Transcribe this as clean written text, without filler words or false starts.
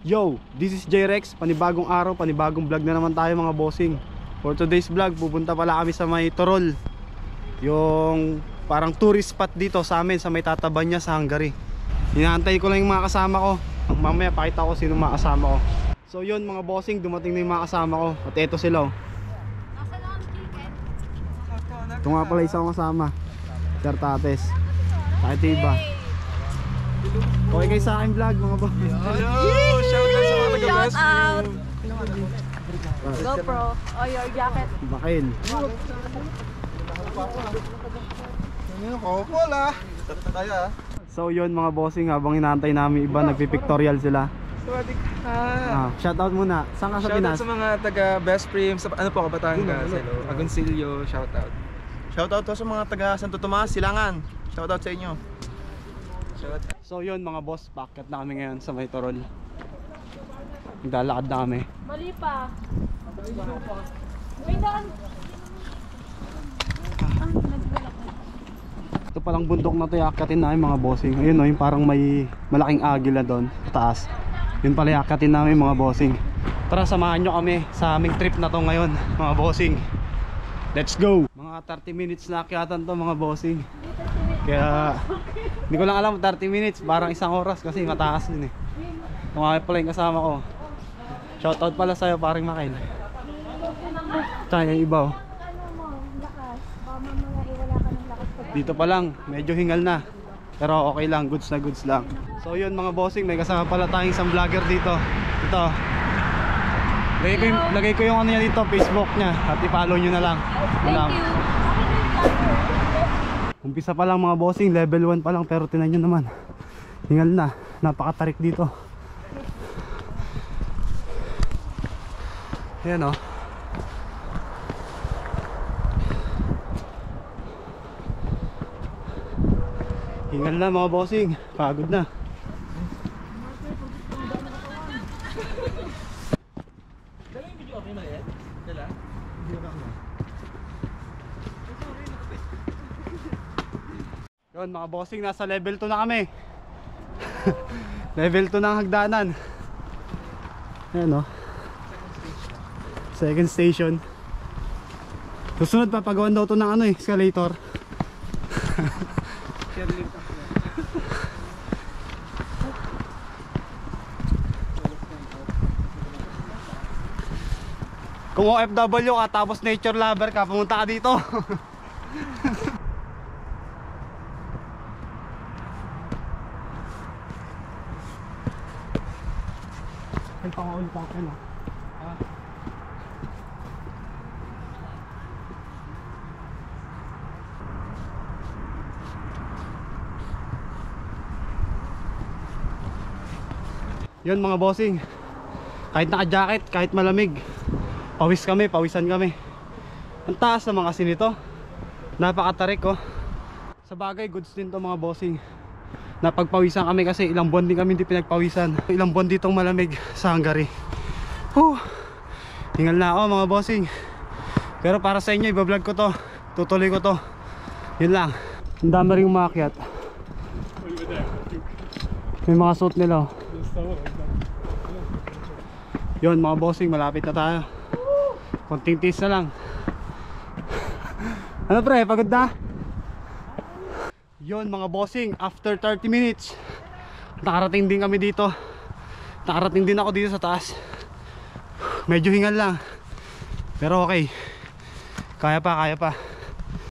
Yo, this is J-Rex. Panibagong araw, panibagong vlog na naman tayo mga bossing. For today's vlog, pupunta pala kami sa may Torol. Yung parang tourist spot dito sa amin, sa may Tatabanya sa Hungary. Hinahantay ko lang yung mga kasama ko. Mamaya pakita ko sino mga kasama ko. So yun mga bossing, dumating na yung mga kasama ko. At eto sila oh. Ito nga pala isang kasama, Sir Tates. Kahit iba. Okay kayo sa aking vlog mga boss. Shout out sa mga taga-best. Shout out! GoPro. Oh, your jacket. Bakil. So yun mga bossing, habang inaantay namin iba, nagpipictorial sila. Shout out muna. Saan ka sa Shout out Pinas? sa mga taga-best frame sa ano po, Batangas, Agoncillo, shout out. Shout out to sa mga taga Santo Tomas, Silangan. Shout out sa inyo. So yun mga boss, packet na kami ngayon sa may Torol. Naglalakad na kami. Mali pa. May daan. Ito palang bundok na to, yakatin namin mga bossing. Ayun o, yung parang may malaking agila doon taas. Yun pala yakatin namin mga bossing. Tara, samahan nyo kami sa aming trip na to ngayon mga bossing. Let's go! Mga 30 minutes na akyatan to mga bossing. Kaya hindi ko lang alam 30 minutes, parang isang oras kasi mataas din eh. Tumawag pala yung kasama ko. Shoutout pala sa'yo paring Makail. Tsaka yung iba oh. Dito pa lang, medyo hingal na. Pero okay lang, goods na goods lang. So yun mga bossing, may kasama pala tayong isang vlogger dito. Ito. Lagay ko yung ano niya dito, Facebook niya. At i-follow nyo na lang. Thank you. Umpisa pa lang mga bossing, level 1 pa lang. Pero tinan nyo naman, hingal na, napakatarik dito. Ayan o. Hingal na mga bossing, pagod na. Yun mga bossing, nasa level 2 na kami. Level 2 ng hagdanan. Ayan o. Second station. Susunod papagawan daw to ng ano eh, escalator. Kung OFW ka tapos nature lover ka, pumunta ka dito. Ay, pangaul pa ako na. Yun mga bossing, kahit naka-jacket, kahit malamig, pawisan kami. Ang taas naman kasi nito, napakatarik oh. Sa bagay, goods din to mga bossing. Napagpawisan kami kasi ilang buwan din kami hindi pinagpawisan. Ilang buwan ditong malamig sa Hungary. Hingal na ako mga bossing. Pero para sa inyo, ibablog ko to, tutuloy ko to. Yun lang. Ang dami rin umakyat. May mga suit nila oh. Yun mga bossing, malapit na tayo. Konting tiis na lang. Ano pre, pagod na? Yun mga bossing, after 30 minutes nakarating din kami dito. Nakarating din ako dito sa taas. Medyo hingal lang, pero okay. Kaya pa, kaya pa.